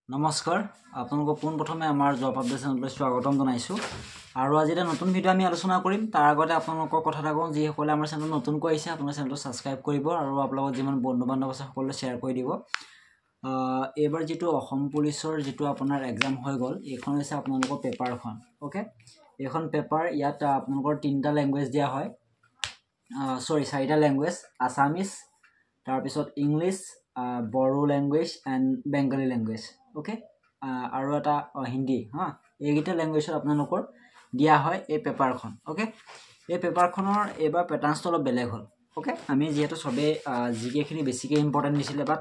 নমস্কাৰ আপোনালোকক পোনপ্ৰথমে আমাৰ জব আপডেট চেনেললৈ স্বাগতম জনাইছোঁ আৰু আজি এটা নতুন ভিডিঅ' আমি আলোচনা কৰিম তাৰ আগতে আপোনালোকক কথা এটা কওঁ যিসকলে আমাৰ চেনেল নতুনকৈ আহিছে আপোনালোকে চেনেলটো ছাবস্ক্ৰাইব কৰিব আৰু আপোনালোকৰ যিমান বন্ধু বান্ধৱ আছে সকলোৱে শ্বেয়াৰ কৰি দিব এইবাৰ যেটো অসম পুলিচৰ যেটো আপোনাৰ এক্সাম হৈ গ'ল এইখন হৈছে আপোনালোকৰ পেপাৰখন ওকে এইখন পেপাৰ ইয়াত আপোনালোকৰ তিনটা ল্যাঙ্গুৱেজ দিয়া হয় চাৰিটা ল্যাঙ্গুৱেজ আসামিজ তাৰ পিছত English Bodo language and Bengali language okay আৰু এটা হিন্দী হা এইগিটা ল্যাঙ্গুৱেজত আপোনালোকৰ দিয়া হয় এই পেপাৰখন ওকে এই পেপাৰখনৰ এবাৰ প্যাটাৰ্নটো অলপ বেলেগ হ'ল ওকে আমি যেহেতু সবে জিকে খিনি বেছিকৈ ইম্পৰ্টেন্ট দিছিলে বাট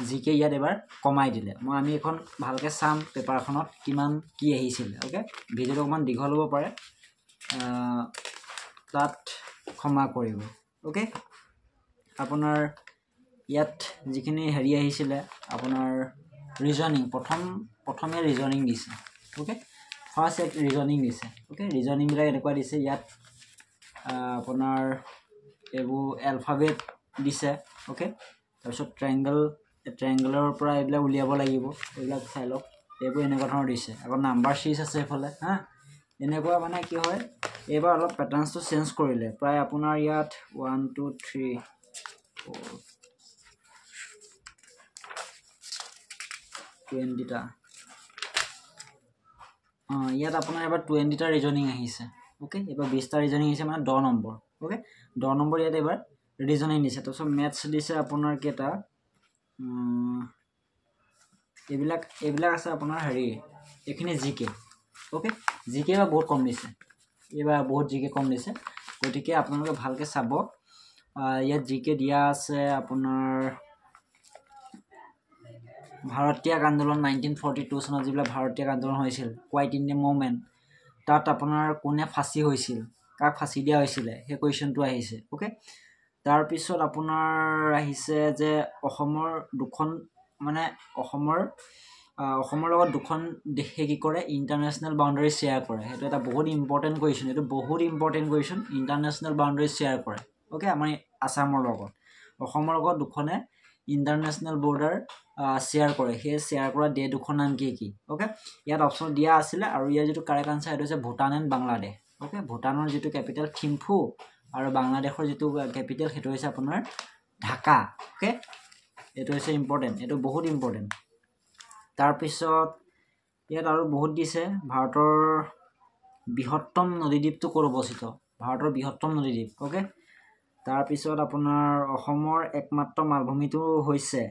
জিকে ইয়াত এবাৰ কমাই দিলে মই আমি এখন ভালকে চাম পেপাৰখনত কিমান কি আহিছিল ওকে ভিডিওটো অকমান দীঘল হ'ব পাৰে তাত ক্ষমা কৰিব ওকে আপোনাৰ ইয়াত যিখিনি হেৰি আহিছিল আপোনাৰ ৰিজনিং প্ৰথমে ৰিজনিং দিছে ওকে ফাৰ্স্ট এক ৰিজনিং দিছে ওকে ৰিজনিং বিলাক এনেকুৱা দিছে ইয়াত আপোনাৰ এবু এলফাবেট দিছে ওকে তাৰপিছত ট্ৰায়াঙ্গলৰ পৰা এইবিলাক উলিয়াব লাগিব এইবিলাক চাই লওক এইবোৰ এনেকুৱা ধৰণৰ দিছে আকৌ নাম্বাৰ সিৰিজ আছে এফালে হা এনেকুৱা মানে কি হয় এবাৰ অলপ প্যাটাৰ্নটো চেঞ্জ কৰিলে প্ৰায় আপোনাৰ ইয়াত 1 2 3 4 20 টা ইয়াত আপোনাৰ এবাৰ 20 টা ৰিজনিং আহিছে ওকে এবাৰ 20 টা ৰিজনিং আহিছে মানে 10 নম্বৰ ওকে 10 নম্বৰ ইয়াত এবাৰ ৰিজনিং দিছে তো মেথছ দিছে আপোনাৰ কেটা এইবিলাক আছে আপোনাৰ হেৰি এখিনি জিকে ওকে জিকে বা বহুত কম দিছে এবাৰ বহুত জিকে কম দিছে গতিকে আপোনালোকে ভালকে চাব ইয়াত জিকে দিয়া আছে আপোনাৰ ভাৰতীয় আন্দোলন 1942 চনত যিবিলাক ভাৰতীয় আন্দোলন হৈছিল কোৱাইট ইন দ্য মুভমেন্ট তাত আপোনাৰ কোনে ফাঁসি হৈছিল কাক ফাঁসি দিয়া হৈছিল হে কোৱেশ্চনটো আহিছে ওকে তাৰ পিছত আপোনাৰ আহিছে যে অসমৰ দুখন মানে অসমৰ লগত দুখন দেশে কি কৰে ইন্টাৰনেশনাল বাউন্ডাৰী শেয়াৰ কৰে হেতু এটা বহুত ইম্পৰ্টেন্ট কোৱেশ্চন এটো বহুত ইম্পৰ্টেন্ট কোৱেশ্চন ইন্টাৰনেশনাল বাউন্ডাৰী শেয়াৰ কৰে ওকে আমাৰ আসামৰ লগত অসমৰ লগত দুখনে ইন্টাৰনেশনাল বৰ্ডাৰ শেয়াৰ কৰে হে শেয়াৰ কৰা ডে দুখন নাম কি ওকে ইয়াত অপচন দিয়া আছিল আৰু ইয়াৰ যেটো কাৰেক্ট আনসাৰ এটো হৈছে ভুটান এণ্ড বাংলাদেশ ওকে ভুটানৰ যেটো ক্যাপিটেল থিম্ফু আৰু বাংলাদেশৰ যেটো ক্যাপিটেল হেতু হৈছে আপোনাৰ ঢাকা ওকে এটো হৈছে ইম্পৰ্টেন্ট এটো বহুত ইম্পৰ্টেন্ট তাৰ পিছত ইয়াত আৰু বহুত দিছে ভাৰতৰ বৃহত্তম নদীদ্বীপটো ক'ত অৱস্থিত ভাৰতৰ বৃহত্তম নদীদ্বীপ ওকে তাৰ পিছত আপোনাৰ অসমৰ একমাত্ৰ মালভূমিটো হৈছে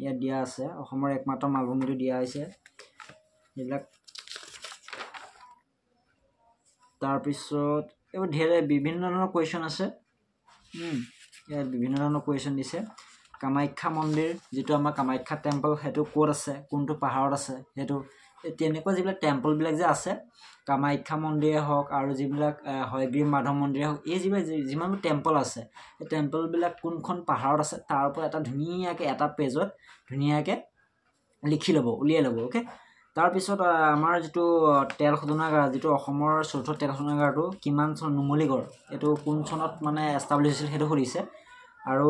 ইয়াত দিয়া আছে অসমৰ একমাত্ৰ মালভূমিটো দিয়া হৈছে এইবিলাক তাৰ পিছত এই ঢেৰ বিভিন্ন ধৰণৰ কোৱেশ্চন আছে ইয়াত বিভিন্ন ধৰণৰ কোৱেশ্চন দিছে কামাখ্যা মন্দিৰ যেটো আমাৰ কামাখ্যা টেম্পল হেতু ক'ত আছে কোনটো পাহাৰত আছে হেতু তেনেকুৱা যিবিলাক টেম্পল বিলাক যে আছে কামাখ্যা মন্দিৰে হওক আৰু যিবিলাক হয়গ্ৰীৱ মাধৱ মন্দিৰে হওক এই যিমান টেম্পল আছে এই টেম্পল বিলাক কোনখন পাহাৰত আছে তাৰ পৰা এটা ধুনীয়াকে এটা পেজত ধুনীয়াকে লিখি লব উলিয়াই লব ওকে তাৰ পিছত আমাৰ যেটো তেল শোধনাগাৰ যেটো অসমৰ চতুৰ্থ তেল শোধনাগাৰটো কিমান চন নুমলীগড় এটো কোন চনত মানে এষ্টাবলিছ হৈছিল হেতু কৰিছে আৰু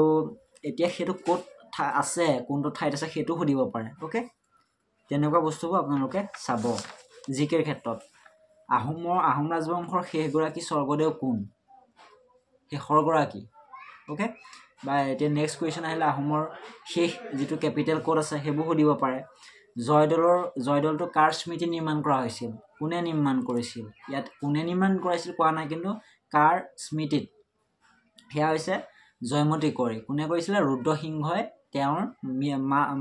এতিয়া হেতু ক'ত আছে কোনটো ঠাইত আছে হেতু সুধিব পাৰে ওকে তেনেকুৱা বস্তুবোৰ আপোনালোকে চাব জিকেৰ ক্ষেত্ৰত আহোম ৰাজবংশৰ শেষগৰাকী স্বৰ্গদেউ কোন শেষৰগৰাকী ওকে বা এতিয়া নেক্সট কোৱেশ্চন আহিলে আহোমৰ শেষ যেটো ক্যাপিটেল ক'ত আছে হেবু সুধিব পাৰে জয়দলটো কাৰ স্মৃতি নিৰ্মাণ কৰা হৈছিল কোনে নিৰ্মাণ কৰিছিল ইয়াত কোনে নিৰ্মাণ কৰিছিল কোৱা নাই কিন্তু কাৰ স্মৃতিত হেয়া হৈছে জয়মতী কোঁৱৰী কোনে কৰিছিল ৰুদ্ৰসিংহই তেওঁৰ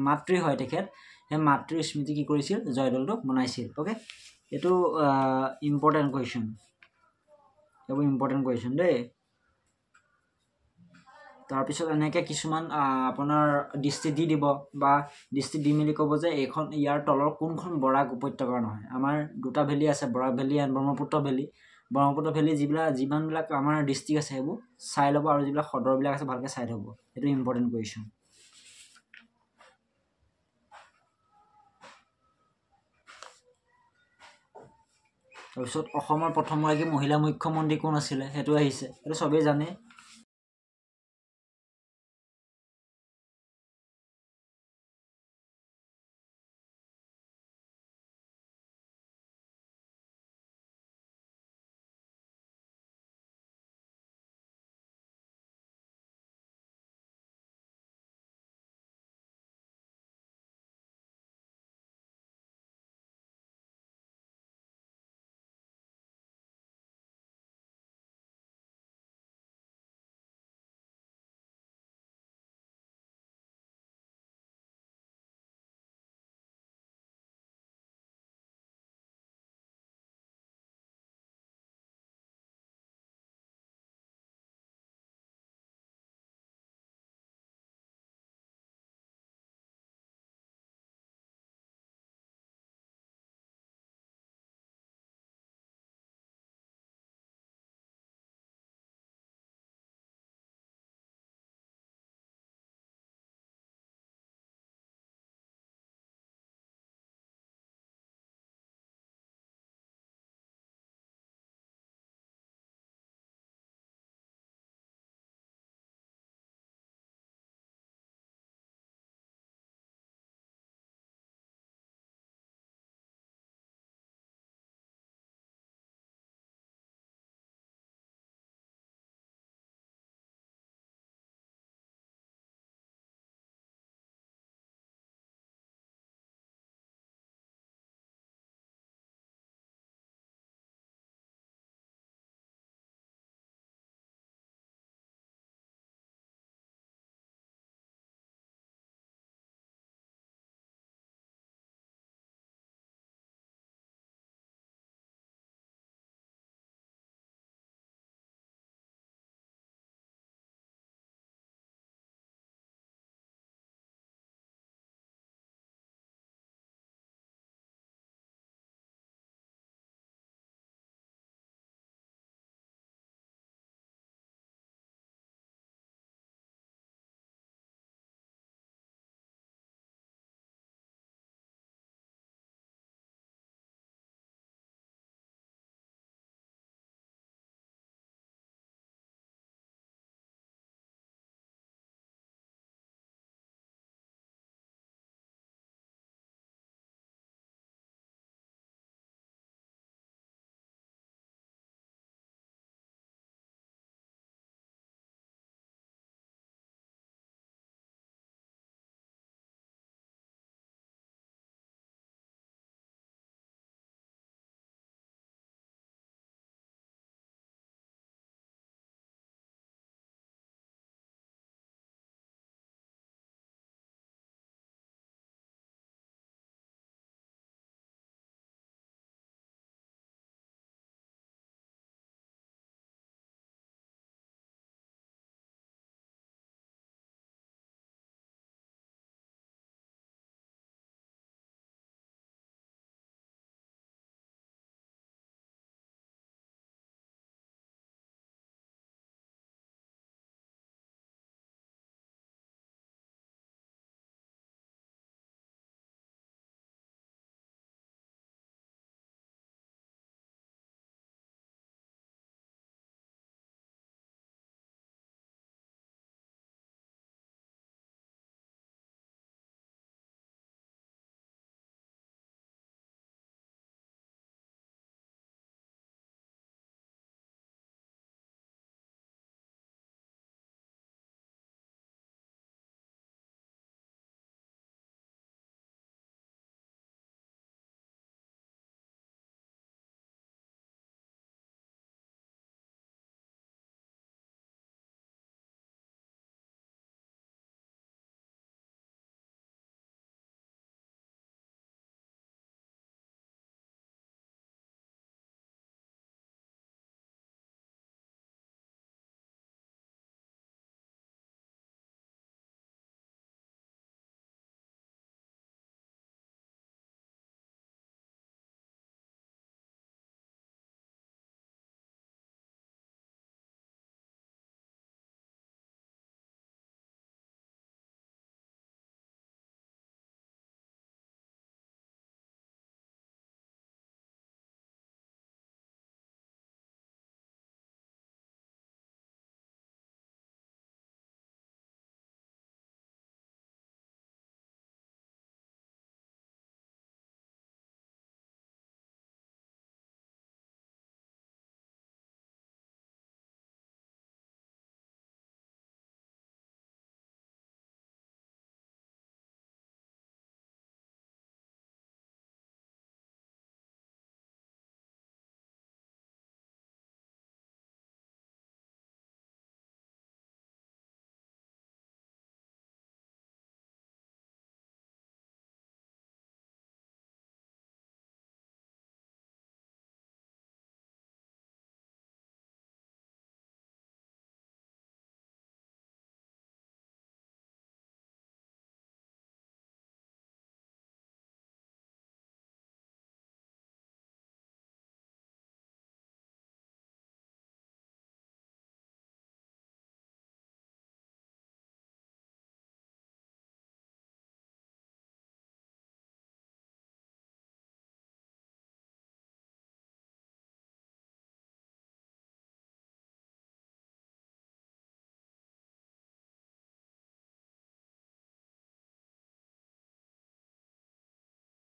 মাতৃ হয় তেখেত হে মাতৃৰ স্মৃতি কি কৰিছিল জয়দলটো বনাইছিল ওকে এটো ইম্পৰ্টেন্ট কোৱেশ্চন এটো ইম্পৰ্টেন্ট কোৱেশ্চন দেই তাৰ পিছত এনেকে কিছুমান আপোনাৰ দৃষ্টি দি দিব বা দৃষ্টি দি মিলি ক'ব যে এখন ইয়াৰ তলৰ কোনখন বৰাক উপত্যকা নহয় আমাৰ দুটা ভেলি আছে বৰাক ভেলি এণ্ড ব্ৰহ্মপুত্ৰ ভেলি যিমান বিলাক আমাৰ ডিস্ট্ৰিক্ট আছে হেবু চাই লব আৰু যিবিলাক সদৰ বিলাক আছে ভালকে চাই থব এটো ইম্পৰ্টেন্ট কোৱেশ্চন তাৰপিছত অসমৰ প্ৰথমগৰাকী মহিলা মুখ্যমন্ত্ৰী কোন আছিল হেতু আহিছে এটো সবেই জানে